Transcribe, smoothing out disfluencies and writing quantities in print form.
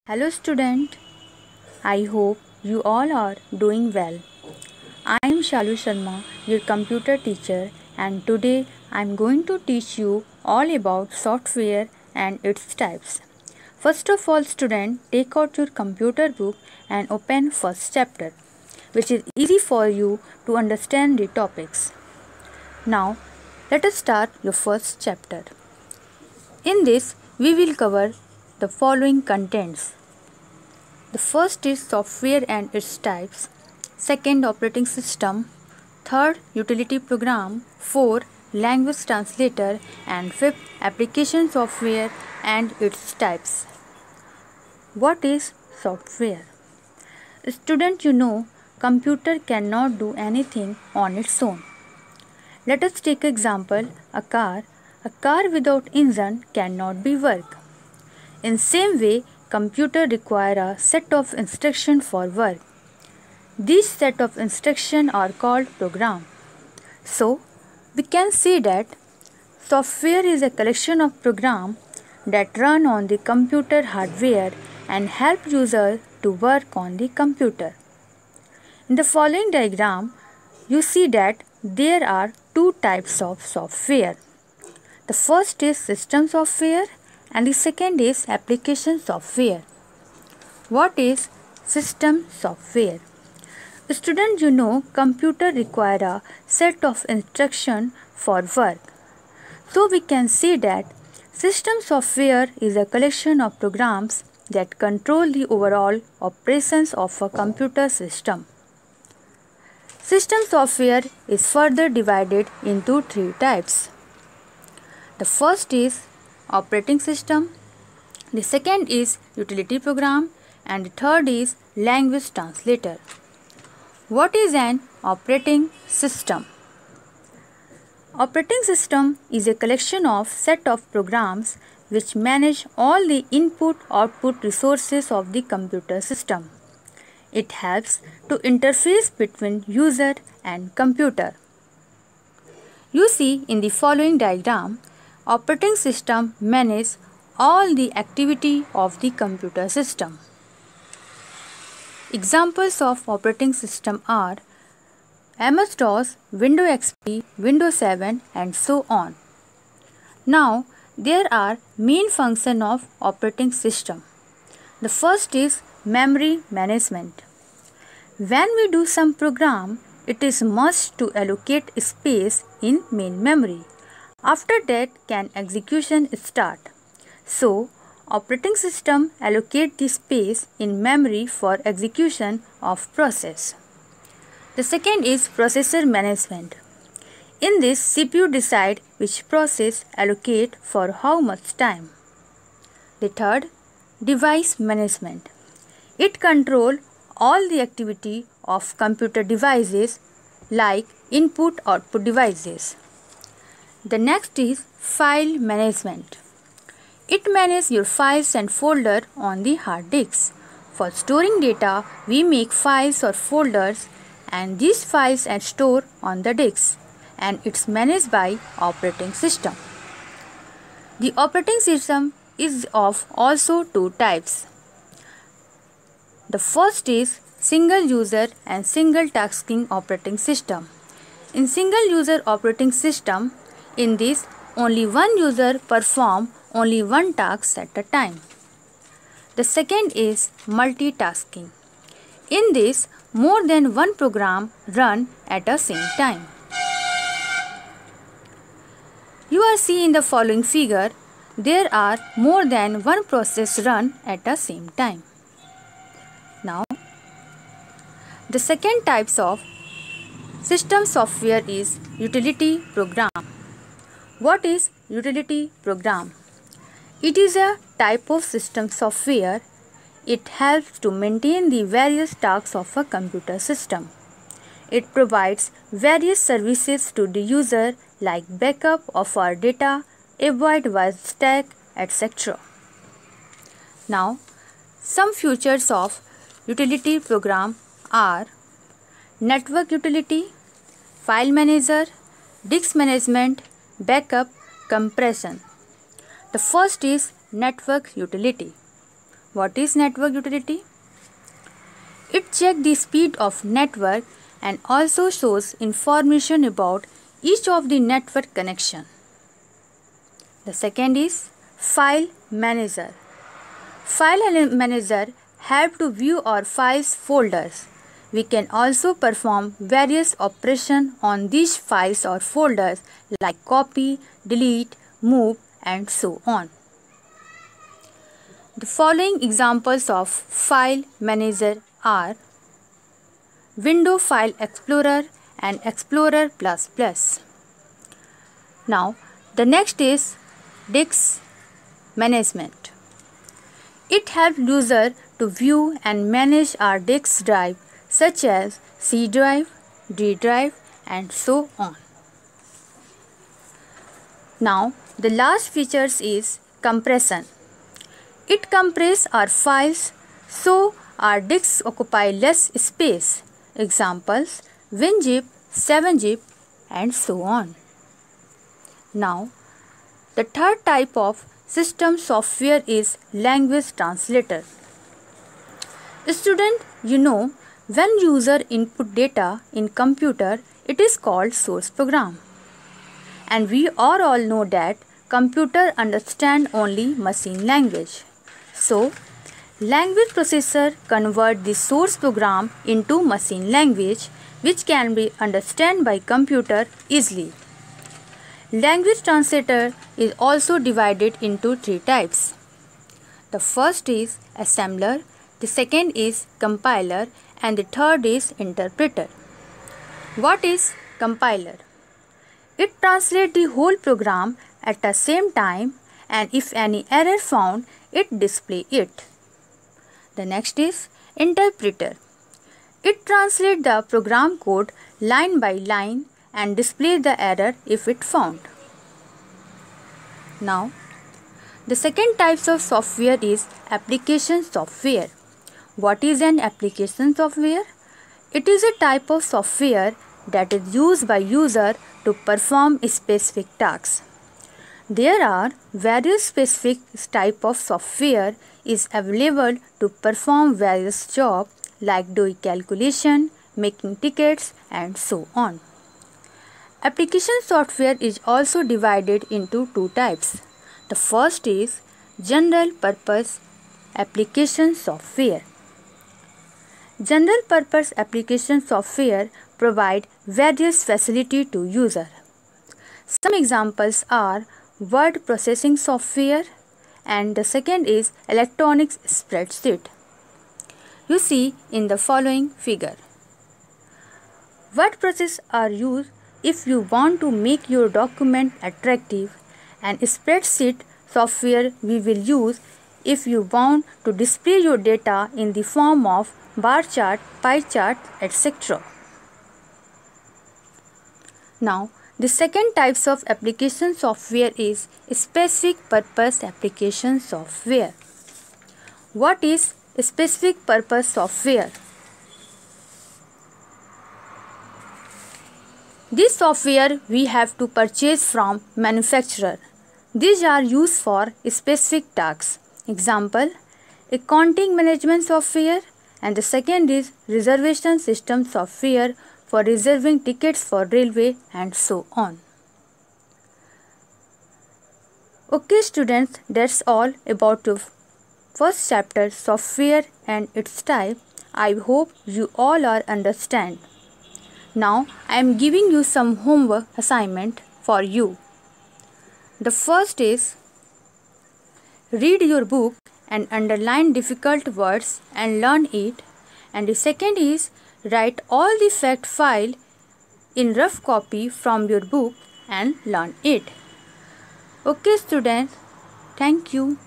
Hello student, I hope you all are doing well. I am Shalu Sharma, your computer teacher, and today I am going to teach you all about software and its types. First of all student, take out your computer book and open first chapter, which is easy for you to understand the topics. Now, let us start your first chapter. In this, we will cover the following contents. The first is software and its types. Second, operating system. Third, utility program. Fourth, language translator. And fifth, application software and its types. What is software? Student, computer cannot do anything on its own. Let us take example, a car. A car without engine cannot be work. In same way, computer require a set of instruction for work. These set of instruction are called program. So, we can see that software is a collection of program that run on the computer hardware and help user to work on the computer. In the following diagram, you see that there are two types of software. The first is system software and the second is application software. What is system software? Student, computer require a set of instruction for work. So we can see that system software is a collection of programs that control the overall operations of a computer system. System software is further divided into three types. The first is operating system, the second is utility program, and the third is language translator. What is an operating system? Operating system is a collection of set of programs which manage all the input-output resources of the computer system. It helps to interface between user and computer. You see in the following diagram, operating system manages all the activity of the computer system. Examples of operating system are MS-DOS, Windows XP, Windows 7 and so on. Now, there are main functions of operating system. The first is memory management. When we do some program, it is must to allocate space in main memory. After that can execution start. So, operating system allocate the space in memory for execution of process. The second is processor management. In this, CPU decide which process allocate for how much time. The third, device management. It control all the activity of computer devices like input-output devices. The next is file management. It manages your files and folder on the hard disks. For storing data, we make files or folders and these files are stored on the disks and it's managed by operating system. The operating system is of also two types. The first is single user and single tasking operating system. In single user operating system, in this, only one user performs only one task at a time. The second is multitasking. In this, more than one program run at the same time. You are seeing in the following figure, there are more than one process run at the same time. Now, the second types of system software is utility program. What is utility program? It is a type of system software. It helps to maintain the various tasks of a computer system. It provides various services to the user like backup of our data, avoid wide stack, etc. Now, some features of utility program are network utility, file manager, disk management, backup, compression. The first is network utility. What is network utility? It checks the speed of network and also shows information about each of the network connection. The second is file manager. File manager help to view our files folders. We can also perform various operations on these files or folders like copy, delete, move and so on. The following examples of file manager are Windows File Explorer and Explorer++. Now the next is disk management. It helps user to view and manage our disk drive such as C drive, D drive and so on. Now the last features is compression. It compresses our files so our disks occupy less space. Examples WinZip, 7-zip and so on. Now the third type of system software is language translator. Student, when user input data in computer, it is called source program. And we all know that computer understand only machine language. So, language processor convert the source program into machine language which can be understood by computer easily. Language translator is also divided into three types. The first is assembler, the second is compiler and the third is interpreter. What is compiler? It translates the whole program at the same time and if any error found, it displays it. The next is interpreter. It translates the program code line by line and displays the error if it found. Now, the second type of software is application software. What is an application software? It is a type of software that is used by user to perform specific tasks. There are various specific type of software is available to perform various jobs like doing calculation, making tickets and so on. Application software is also divided into two types. The first is general purpose application software. General purpose application software provide various facilities to user. Some examples are word processing software and the second is electronic spreadsheet. You see in the following figure. Word processors are used if you want to make your document attractive and spreadsheet software we will use if you want to display your data in the form of bar chart, pie chart, etc. Now, the second types of application software is specific purpose application software. What is specific purpose software? This software we have to purchase from manufacturer. These are used for specific tasks. Example, accounting management software and the second is reservation system software for reserving tickets for railway and so on. Okay students, that's all about the first chapter software and its type. I hope you all are understand. Now I am giving you some homework assignment for you. The first is read your book and underline difficult words and learn it. And the second is write all the fact file in rough copy from your book and learn it. Okay students, thank you.